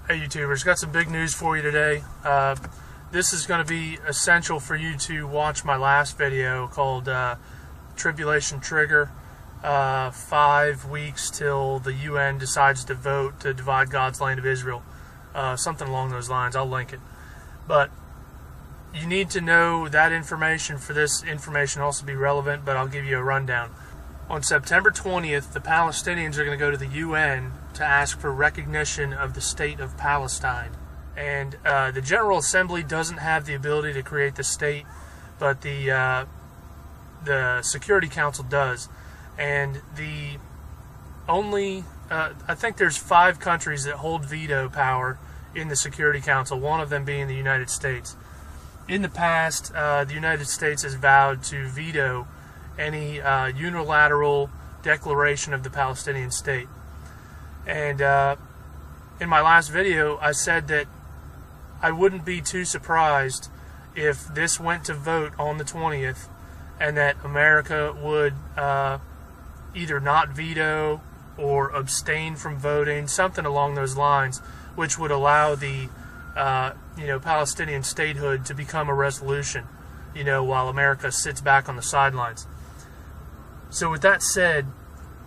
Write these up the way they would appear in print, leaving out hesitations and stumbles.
Hey YouTubers, got some big news for you today. This is going to be essential for you to watch my last video called Tribulation Trigger. 5 weeks till the UN decides to vote to divide God's land of Israel. Something along those lines. I'll link it. But you need to know that information for this information also be relevant, but I'll give you a rundown. On September 20th, the Palestinians are going to go to the UN to ask for recognition of the state of Palestine. And the General Assembly doesn't have the ability to create the state, but the Security Council does. And the only, I think there's 5 countries that hold veto power in the Security Council, one of them being the United States. In the past, the United States has vowed to veto any unilateral declaration of the Palestinian state. And in my last video, I said that I wouldn't be too surprised if this went to vote on the 20th and that America would either not veto or abstain from voting, something along those lines, which would allow the Palestinian statehood to become a resolution, while America sits back on the sidelines. So with that said,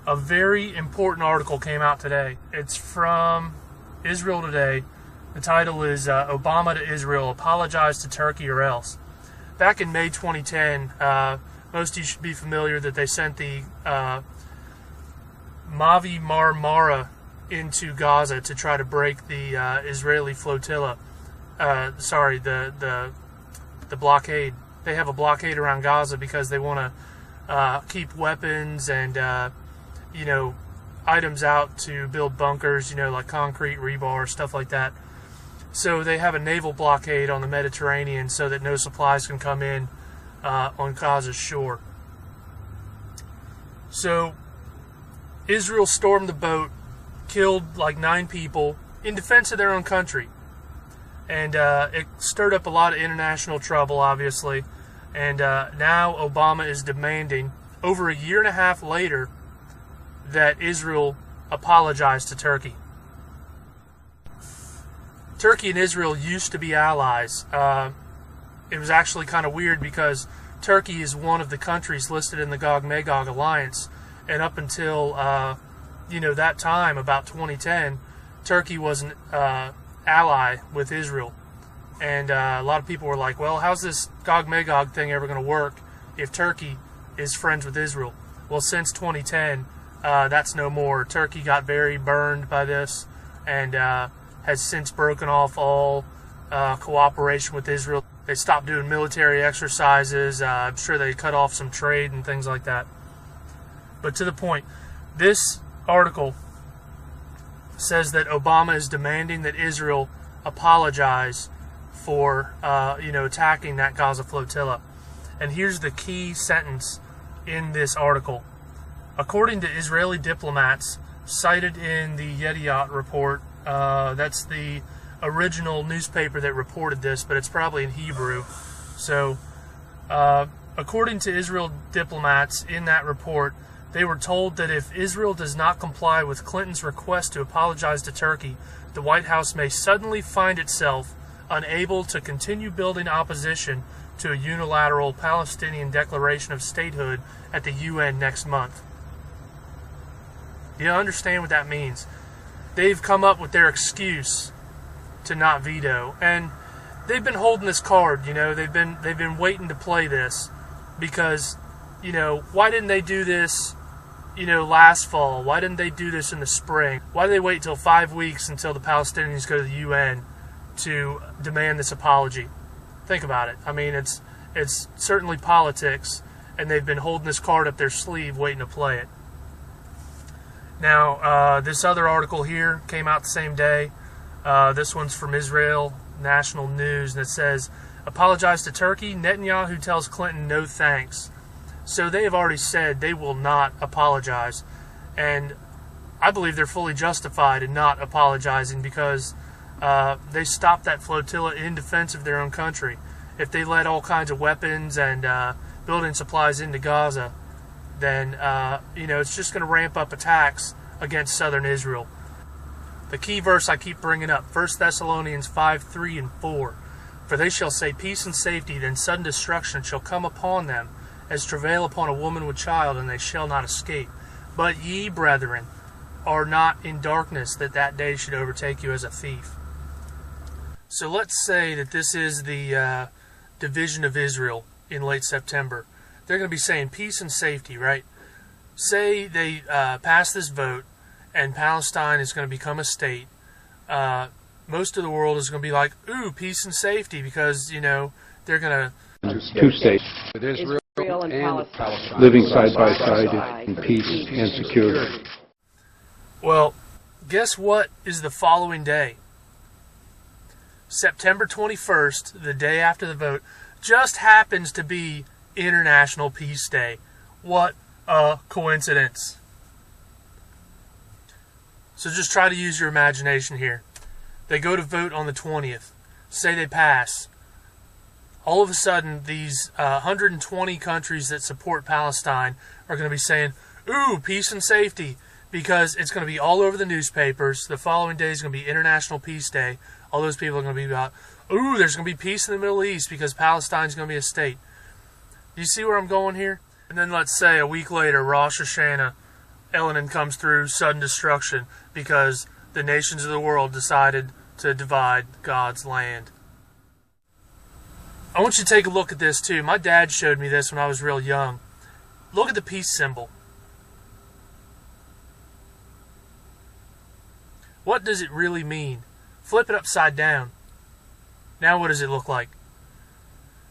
a very important article came out today. It's from Israel Today. The title is Obama to Israel, Apologize to Turkey or Else. Back in May 2010, most of you should be familiar that they sent the Mavi Marmara into Gaza to try to break the Israeli flotilla. The blockade. They have a blockade around Gaza because they want to keep weapons and items out to build bunkers, like concrete, rebar, stuff like that. So they have a naval blockade on the Mediterranean so that no supplies can come in on Gaza's shore. So Israel stormed the boat, killed like 9 people in defense of their own country. And it stirred up a lot of international trouble, obviously. And now Obama is demanding, over a year and a half later, that Israel apologize to Turkey. Turkey and Israel used to be allies. It was actually kind of weird because Turkey is one of the countries listed in the Gog-Magog alliance, and up until that time, about 2010, Turkey was an ally with Israel. And a lot of people were like, well, how's this Gog-Magog thing ever going to work if Turkey is friends with Israel? Well, since 2010, that's no more. Turkey got very burned by this and has since broken off all cooperation with Israel. They stopped doing military exercises. I'm sure they cut off some trade and things like that. But to the point, this article says that Obama is demanding that Israel apologize for attacking that Gaza flotilla. And here's the key sentence in this article. According to Israeli diplomats cited in the Yediot report, that's the original newspaper that reported this, but it's probably in Hebrew. So according to Israel diplomats in that report, they were told that if Israel does not comply with Clinton's request to apologize to Turkey, the White House may suddenly find itself unable to continue building opposition to a unilateral Palestinian declaration of statehood at the UN next month. You understand what that means? They've come up with their excuse to not veto, and they've been holding this card. They've been waiting to play this because why didn't they do this last fall? Why didn't they do this in the spring? Why did they wait till 5 weeks until the Palestinians go to the UN to demand this apology? Think about it. I mean, it's certainly politics, and they've been holding this card up their sleeve waiting to play it. Now, this other article here came out the same day. This one's from Israel National News, and it says, apologize to Turkey, Netanyahu tells Clinton no thanks. So they have already said they will not apologize, and I believe they're fully justified in not apologizing because they stopped that flotilla in defense of their own country. If they let all kinds of weapons and building supplies into Gaza, then it's just going to ramp up attacks against southern Israel. The key verse I keep bringing up, 1 Thessalonians 5:3 and 4. For they shall say peace and safety, then sudden destruction shall come upon them, as travail upon a woman with child, and they shall not escape. But ye, brethren, are not in darkness, that that day should overtake you as a thief. So let's say that this is the division of Israel in late September. They're going to be saying peace and safety, right? Say they pass this vote, and Palestine is going to become a state. Most of the world is going to be like, ooh, peace and safety, because, you know, they're going to... Two states. With Israel and Palestine. Living side by side in peace and security. Well, guess what is the following day? September 21st, the day after the vote, just happens to be International Peace Day. What a coincidence. So just try to use your imagination here. They go to vote on the 20th. Say they pass. All of a sudden, these 120 countries that support Palestine are going to be saying, ooh, peace and safety, because it's going to be all over the newspapers. The following day is going to be International Peace Day. All those people are going to be about, ooh, there's going to be peace in the Middle East because Palestine's going to be a state. Do you see where I'm going here? And then let's say a week later, Rosh Hashanah, Ellenin comes through, sudden destruction, because the nations of the world decided to divide God's land. I want you to take a look at this too. My dad showed me this when I was real young. Look at the peace symbol. What does it really mean? Flip it upside down. Now what does it look like?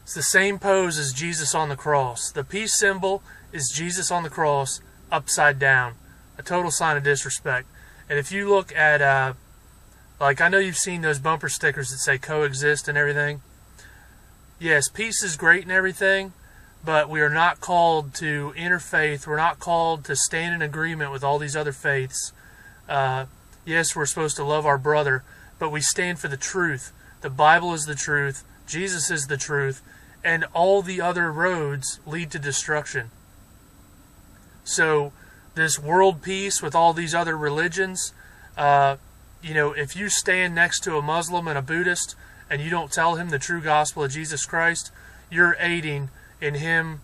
It's the same pose as Jesus on the cross. The peace symbol is Jesus on the cross upside down. A total sign of disrespect. And if you look at, like, I know you've seen those bumper stickers that say coexist and everything. Yes, peace is great and everything, but we are not called to interfaith. We're not called to stand in agreement with all these other faiths. Yes, we're supposed to love our brother, but we stand for the truth. The Bible is the truth. Jesus is the truth. And all the other roads lead to destruction. So this world peace with all these other religions, you know, if you stand next to a Muslim and a Buddhist and you don't tell him the true gospel of Jesus Christ, you're aiding in him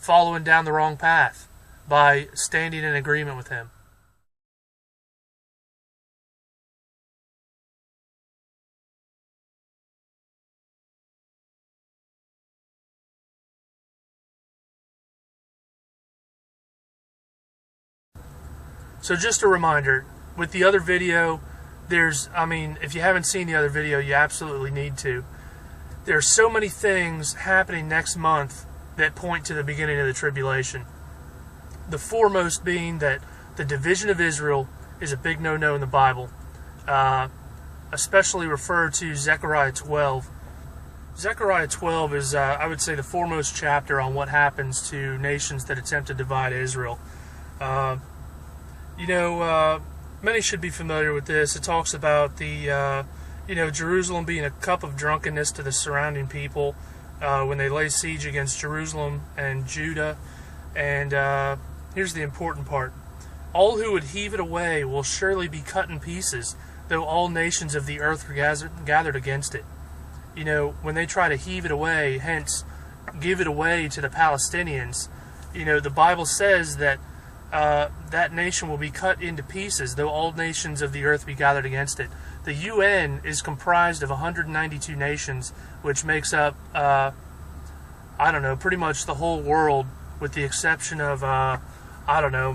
following down the wrong path by standing in agreement with him. So just a reminder, with the other video, if you haven't seen the other video, you absolutely need to. There's so many things happening next month that point to the beginning of the tribulation. The foremost being that the division of Israel is a big no-no in the Bible, especially referred to Zechariah 12. Zechariah 12 is, I would say, the foremost chapter on what happens to nations that attempt to divide Israel. Many should be familiar with this. It talks about the, Jerusalem being a cup of drunkenness to the surrounding people when they lay siege against Jerusalem and Judah. And here's the important part. All who would heave it away will surely be cut in pieces, though all nations of the earth are gathered against it. You know, when they try to heave it away, hence give it away to the Palestinians, the Bible says that that nation will be cut into pieces, though all nations of the earth be gathered against it. The UN is comprised of 192 nations, which makes up, pretty much the whole world, with the exception of,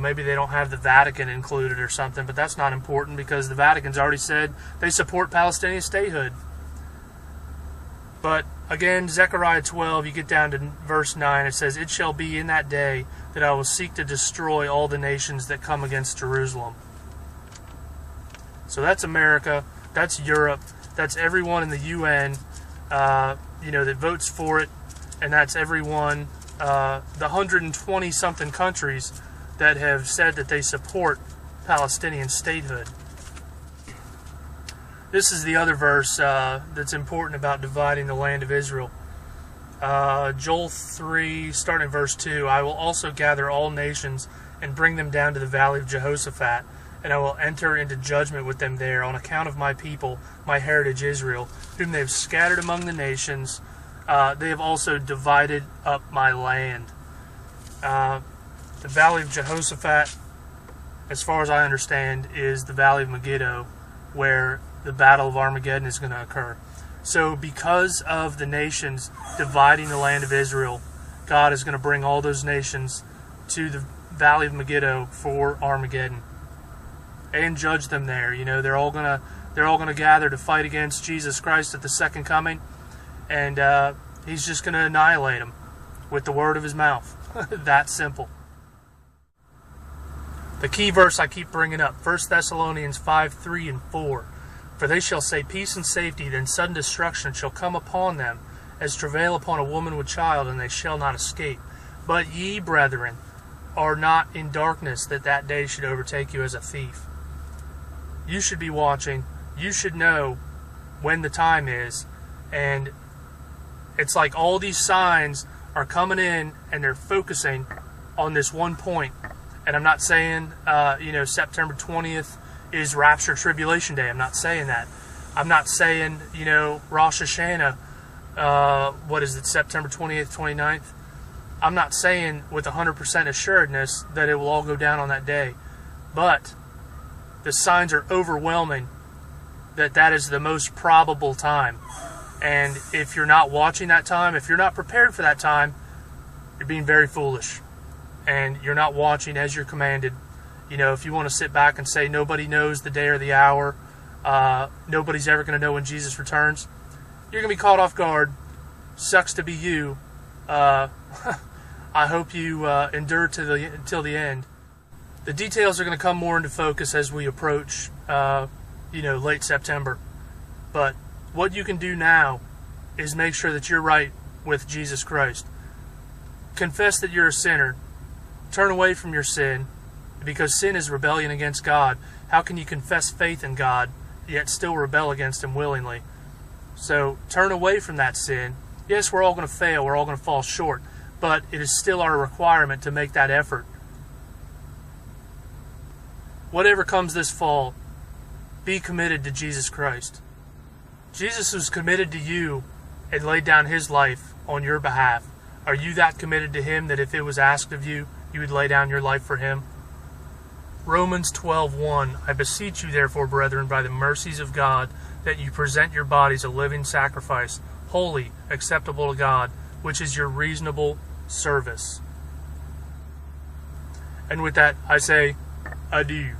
maybe they don't have the Vatican included or something, but that's not important because the Vatican's already said they support Palestinian statehood. But again, Zechariah 12, you get down to verse 9, it says, "It shall be in that day that I will seek to destroy all the nations that come against Jerusalem." So that's America, that's Europe, that's everyone in the UN, that votes for it, and that's everyone, the 120-something countries that have said that they support Palestinian statehood. This is the other verse that's important about dividing the land of Israel. Joel 3, starting in verse 2, "I will also gather all nations and bring them down to the valley of Jehoshaphat, and I will enter into judgment with them there on account of my people, my heritage Israel, whom they have scattered among the nations. They have also divided up my land. The Valley of Jehoshaphat, as far as I understand, is the Valley of Megiddo, where the Battle of Armageddon is going to occur. So because of the nations dividing the land of Israel, God is going to bring all those nations to the Valley of Megiddo for Armageddon and judge them there. You know, they're all gonna gather to fight against Jesus Christ at the second coming, and he's just going to annihilate them with the word of his mouth. That simple. The key verse I keep bringing up, 1 Thessalonians 5:3 and 4. For they shall say peace and safety, then sudden destruction shall come upon them, as travail upon a woman with child, and they shall not escape. But ye, brethren, are not in darkness, that that day should overtake you as a thief. You should be watching. You should know when the time is. And it's like all these signs are coming in, and they're focusing on this one point. And I'm not saying, September 20th is Rapture Tribulation Day. I'm not saying that. I'm not saying, Rosh Hashanah, September 20th, 29th? I'm not saying with 100% assuredness that it will all go down on that day. But the signs are overwhelming that that is the most probable time. And if you're not watching that time, if you're not prepared for that time, you're being very foolish. And you're not watching as you're commanded. If you want to sit back and say nobody knows the day or the hour, nobody's ever going to know when Jesus returns, you're going to be caught off guard. Sucks to be you. I hope you endure till the end. The details are going to come more into focus as we approach, late September. But what you can do now is make sure that you're right with Jesus Christ. Confess that you're a sinner. Turn away from your sin, because sin is rebellion against God. How can you confess faith in God, yet still rebel against Him willingly? So turn away from that sin. Yes, we're all going to fail. We're all going to fall short. But it is still our requirement to make that effort. Whatever comes this fall, be committed to Jesus Christ. Jesus was committed to you and laid down His life on your behalf. Are you that committed to Him that if it was asked of you, you would lay down your life for Him? Romans 12:1. I beseech you therefore, brethren, by the mercies of God, that you present your bodies a living sacrifice, holy, acceptable to God, which is your reasonable service. And with that, I say adieu.